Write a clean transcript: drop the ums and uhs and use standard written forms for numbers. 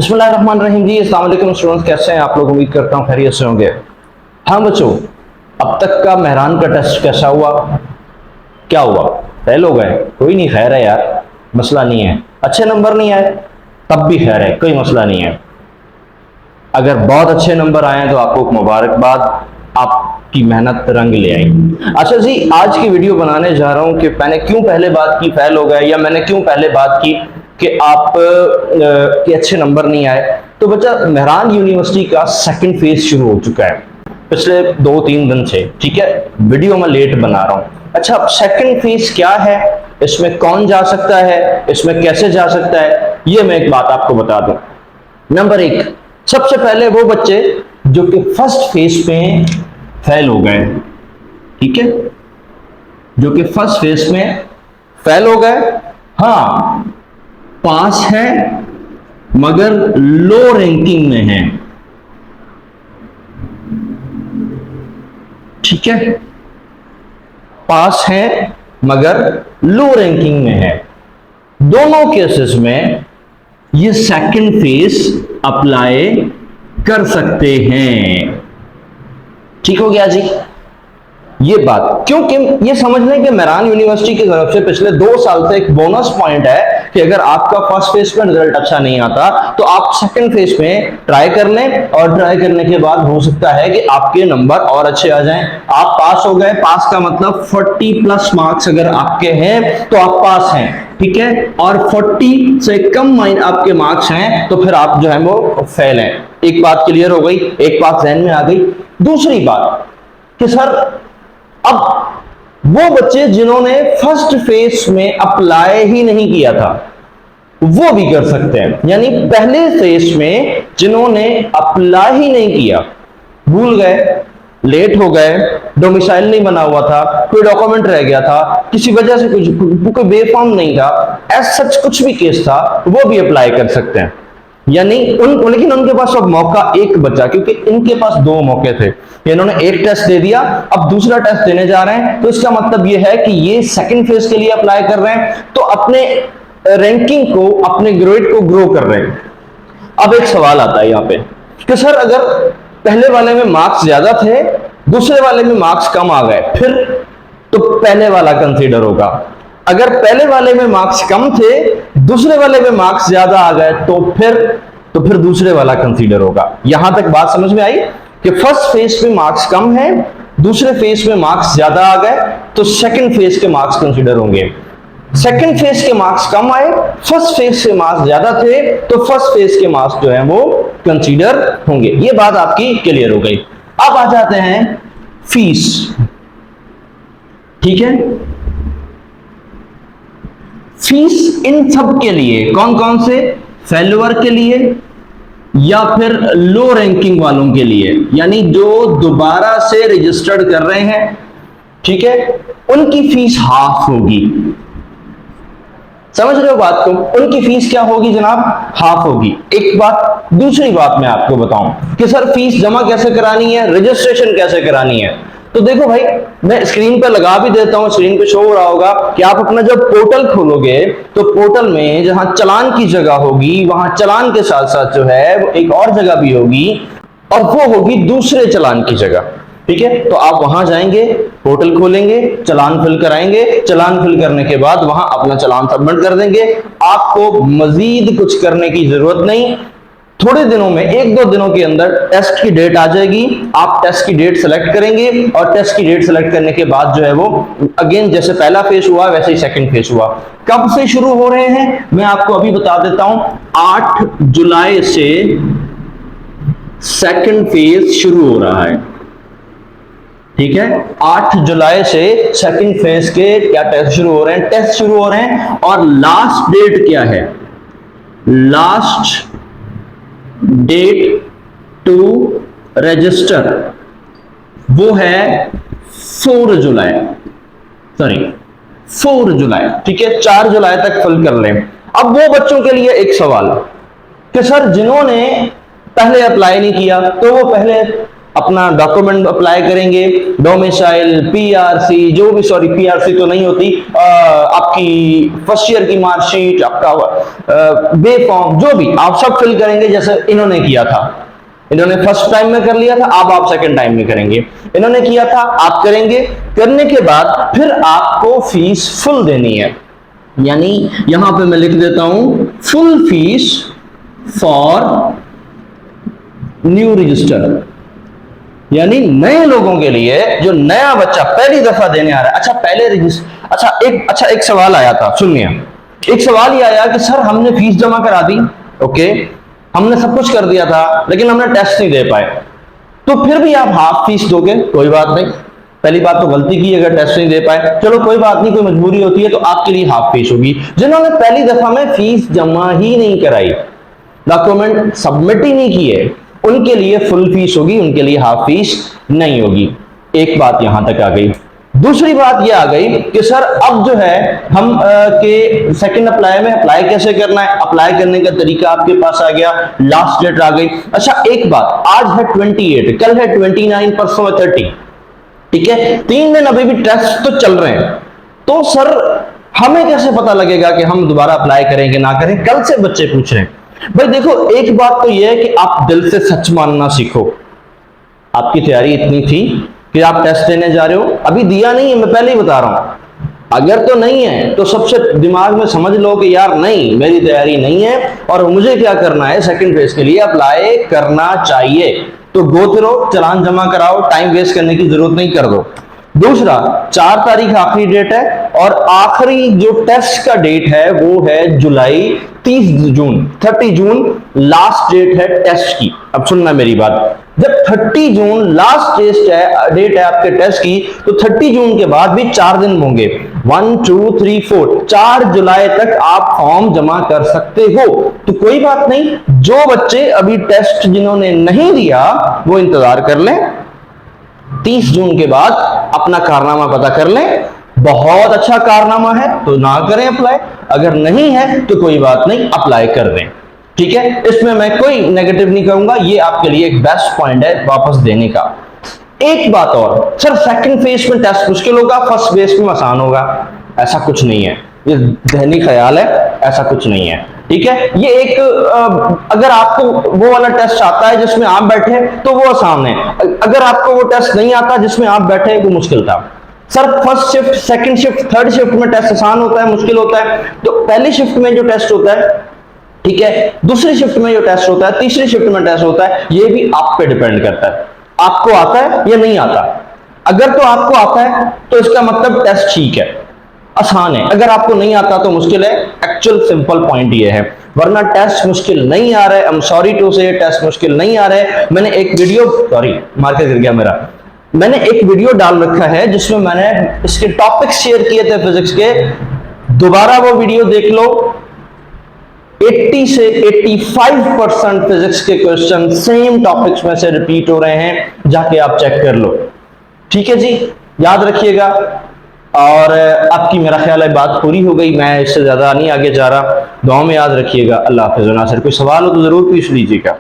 बिस्मिल्लाहिर्रहमानिर्रहीम जी। अस्सलाम वालेकुम स्टूडेंट्स, कैसे हैं आप लोग? उम्मीद करता हूँ खैरियत से होंगे। हाँ बच्चों, अब तक का मेहरान का टेस्ट कैसा हुआ? क्या हुआ? फेल हो गए? कोई नहीं, खैर है यार, मसला नहीं है। अच्छे नंबर नहीं आए तब भी खैर है, कोई मसला नहीं है। अगर बहुत अच्छे नंबर आए तो आपको मुबारकबाद, आपकी मेहनत रंग ले आई। अच्छा जी, आज की वीडियो बनाने जा रहा हूं कि मैंने क्यों पहले बात की फेल हो गए, या मैंने क्यों पहले बात की कि आप के अच्छे नंबर नहीं आए। तो बच्चा, मेहरान यूनिवर्सिटी का सेकंड फेज शुरू हो चुका है पिछले 2-3 दिन से, ठीक है। वीडियो में लेट बना रहा हूं। अच्छा, अब सेकंड फेज क्या है, इसमें कौन जा सकता है, इसमें कैसे जा सकता है, ये मैं एक बात आपको बता दूं। नंबर 1, सबसे पहले वो बच्चे जो कि फर्स्ट फेज में फेल हो गए, ठीक है, जो कि फर्स्ट फेज में फेल हो गए, हाँ पास है मगर लो रैंकिंग में है, ठीक है, पास है मगर लो रैंकिंग में है। दोनों केसेस में ये सेकंड फेज अप्लाई कर सकते हैं। ठीक हो गया जी ये बात, क्योंकि ये समझ लें कि मेहरान यूनिवर्सिटी की तरफ से पिछले 2 साल से एक बोनस पॉइंट है कि अगर आपका फर्स्ट फेज में रिजल्ट अच्छा नहीं आता तो आप सेकंड फेज में ट्राई कर लें, और ट्राई करने के बाद हो सकता है कि आपके नंबर और अच्छे आ जाएं। आप पास हो गए, पास का मतलब 40+ मार्क्स अगर आपके हैं तो आप पास हैं, ठीक है, और 40 से कम आपके मार्क्स हैं तो फिर आप जो है वो फेल हैं। एक बात क्लियर हो गई, एक बात ध्यान में आ गई। दूसरी बात कि सर, अब वो बच्चे जिन्होंने फर्स्ट फेज में अप्लाई ही नहीं किया था वो भी कर सकते हैं, यानी पहले फेज में जिन्होंने अप्लाई ही नहीं किया, भूल गए, लेट हो गए, डोमिसाइल नहीं बना हुआ था, कोई डॉक्यूमेंट रह गया था, किसी वजह से कोई बेफॉर्म नहीं था, एज सच कुछ भी केस था, वो भी अप्लाई कर सकते हैं। यानी लेकिन उनके पास अब मौका एक बचा, क्योंकि इनके पास 2 मौके थे। इन्होंने एक टेस्ट दे दिया, अब दूसरा टेस्ट देने जा रहे हैं, तो इसका मतलब यह है कि ये सेकंड फेज के लिए अप्लाई कर रहे हैं, तो अपने रैंकिंग को, अपने ग्रेड को ग्रो कर रहे हैं। अब एक सवाल आता है यहाँ पे कि सर, अगर पहले वाले में मार्क्स ज्यादा थे, दूसरे वाले में मार्क्स कम आ गए, फिर तो पहले वाला कंसीडर होगा। अगर पहले वाले में मार्क्स कम थे, दूसरे वाले में मार्क्स ज्यादा आ गए, तो फिर दूसरे वाला कंसीडर होगा। यहां तक बात समझ में आई कि फर्स्ट फेज में मार्क्स कम है, दूसरे फेज में मार्क्स ज्यादा आ गए, तो सेकंड फेज के मार्क्स कंसीडर होंगे। सेकंड फेज के मार्क्स कम आए, फर्स्ट फेज से मार्क्स ज्यादा थे, तो फर्स्ट फेज के मार्क्स जो है वो कंसीडर होंगे। ये बात आपकी क्लियर हो गई। अब आ जाते हैं फीस, ठीक है। फीस इन सब के लिए, कौन कौन से? फेल्यूअर के लिए या फिर लो रैंकिंग वालों के लिए, यानी जो दोबारा से रजिस्टर्ड कर रहे हैं, ठीक है, उनकी फीस हाफ होगी। समझ रहे हो बात को? उनकी फीस क्या होगी जनाब? हाफ होगी। एक बात। दूसरी बात मैं आपको बताऊं कि सर फीस जमा कैसे करानी है, रजिस्ट्रेशन कैसे करानी है। तो देखो भाई, मैं स्क्रीन पर लगा भी देता हूं, स्क्रीन पे शो हो रहा होगा कि आप अपना जब पोर्टल खोलोगे तो पोर्टल में जहां चालान की जगह होगी, वहां चालान के साथ साथ जो है वो एक और जगह भी होगी, और वो होगी दूसरे चालान की जगह, ठीक है। तो आप वहां जाएंगे, पोर्टल खोलेंगे, चालान फिल कराएंगे, चालान फिल करने के बाद वहां अपना चालान सबमिट कर देंगे। आपको मजीद कुछ करने की जरूरत नहीं। थोड़े दिनों में, 1-2 दिनों के अंदर टेस्ट की डेट आ जाएगी। आप टेस्ट की डेट सेलेक्ट करेंगे, और टेस्ट की डेट सेलेक्ट करने के बाद जो है वो अगेन जैसे पहला फेज हुआ वैसे ही सेकंड फेज हुआ। कब से शुरू हो रहे हैं मैं आपको अभी बता देता हूं। 8 जुलाई से सेकंड फेज शुरू हो रहा है, ठीक है। 8 जुलाई से सेकंड फेज के क्या टेस्ट शुरू हो रहे हैं, टेस्ट शुरू हो रहे हैं। और लास्ट डेट क्या है? लास्ट डेट टू रजिस्टर वो है 4 जुलाई, सॉरी 4 जुलाई, ठीक है। 4 जुलाई तक फिल कर लें। अब वो बच्चों के लिए एक सवाल कि सर जिन्होंने पहले अप्लाई नहीं किया, तो वो पहले अपना डॉक्यूमेंट अप्लाई करेंगे, डोमिसाइल, पीआरसी, जो भी, सॉरी पीआरसी तो नहीं होती, आपकी फर्स्ट ईयर की मार्कशीट, आपका बे फॉर्म, जो भी आप सब फिल करेंगे जैसे इन्होंने किया था। इन्होंने फर्स्ट टाइम में कर लिया था, अब आप सेकंड टाइम में करेंगे। इन्होंने किया था, आप करेंगे। करने के बाद फिर आपको फीस फुल देनी है, यानी यहां पे मैं लिख देता हूं full fees for new register, यानी नए लोगों के लिए, जो नया बच्चा पहली दफा देने आ रहा है। अच्छा पहले रजिस्टर, अच्छा एक सवाल आया था, सुनिए। एक सवाल ये आया कि सर हमने फीस जमा करा दी, ओके, हमने सब कुछ कर दिया था, लेकिन हमने टेस्ट नहीं दे पाए, तो फिर भी आप हाफ फीस दोगे? कोई बात नहीं, पहली बात तो गलती की, अगर टेस्ट नहीं दे पाए, चलो कोई बात नहीं, कोई मजबूरी होती है तो आपके लिए हाफ फीस होगी। जिन्होंने पहली दफा में फीस जमा ही नहीं कराई, डॉक्यूमेंट सबमिट ही नहीं किए, उनके लिए फुल फीस होगी, उनके लिए हाफ फीस नहीं होगी। एक बात यहां तक आ गई। दूसरी बात यह आ गई कि सर अब जो है हम के सेकंड अप्लाई में अप्लाई कैसे करना है, अप्लाई करने का तरीका आपके पास आ गया, लास्ट डेट आ गई। अच्छा एक बात, आज है 28, कल है 29, परसों है 30, ठीक है, 3 दिन अभी भी टेस्ट तो चल रहे हैं। तो सर हमें कैसे पता लगेगा कि हम दोबारा अप्लाई करें कि ना करें? कल से बच्चे पूछ रहे हैं। भाई देखो, एक बात तो यह है कि आप दिल से सच मानना सीखो। आपकी तैयारी इतनी थी कि आप टेस्ट देने जा रहे हो, अभी दिया नहीं है, मैं पहले ही बता रहा हूं। अगर तो नहीं है तो सबसे दिमाग में समझ लो कि यार नहीं, मेरी तैयारी नहीं है और मुझे क्या करना है, सेकंड फेज के लिए अप्लाई करना चाहिए। तो गो थ्रो, चालान जमा कराओ, टाइम वेस्ट करने की जरूरत नहीं, कर दो। दूसरा, 4 तारीख आखिरी डेट है और आखिरी जो टेस्ट का डेट है वो है जुलाई 30 जून, 30 जून लास्ट डेट है टेस्ट की। अब सुनना मेरी बात, जब 30 जून लास्ट डेट है आपके टेस्ट की, तो 30 जून के बाद भी 4 दिन होंगे, 1 2 3 4, 4 जुलाई तक आप फॉर्म जमा कर सकते हो। तो कोई बात नहीं, जो बच्चे अभी टेस्ट जिन्होंने नहीं दिया वो इंतजार कर लें, 30 जून के बाद अपना कारनामा पता कर लें। बहुत अच्छा कारनामा है तो ना करें अप्लाई, अगर नहीं है तो कोई बात नहीं, अप्लाई कर दें, ठीक है। इसमें मैं कोई नेगेटिव नहीं कहूंगा, ये आपके लिए एक बेस्ट पॉइंट है वापस देने का। एक बात और, सर सेकंड फेज में टेस्ट मुश्किल होगा, फर्स्ट फेज में आसान होगा, ऐसा कुछ नहीं है, ये ज़हनी ख्याल है, ऐसा कुछ नहीं है, ठीक है। ये एक अगर आपको वो वाला टेस्ट आता है जिसमें आप बैठे तो वो आसान है, अगर आपको वो टेस्ट नहीं आता जिसमें आप बैठे वो मुश्किल था। Sir first shift, second shift, third shift में टेस्ट आसान होता है, मुश्किल होता है, तो पहली शिफ्ट में जो टेस्ट होता है, ठीक है, दूसरी शिफ्ट में जो टेस्ट होता है, तीसरी शिफ्ट में टेस्ट होता है, ये भी आप पे डिपेंड करता है, आपको आता है या नहीं आता। अगर तो आपको आता है तो इसका मतलब टेस्ट ठीक है, आसान है, अगर आपको नहीं आता तो मुश्किल है। एक्चुअल सिंपल पॉइंट ये है, वरना टेस्ट मुश्किल नहीं आ रहा है, आई एम सॉरी टू से, टेस्ट मुश्किल नहीं आ रहा है। मैंने एक वीडियो, सॉरी मार्कर गिर गया मेरा, मैंने एक वीडियो डाल रखा है जिसमें मैंने इसके टॉपिक्स शेयर किए थे फिजिक्स के, दोबारा वो वीडियो देख लो। 80 से 85% फिजिक्स के क्वेश्चन सेम टॉपिक्स में से रिपीट हो रहे हैं, जाके आप चेक कर लो, ठीक है जी, याद रखिएगा। और आपकी मेरा ख्याल है बात पूरी हो गई, मैं इससे ज्यादा नहीं आगे जा रहा, दुआ में याद रखिएगा। अल्लाह हाफिज़। नासिर कोई सवाल हो तो जरूर पूछ लीजिएगा।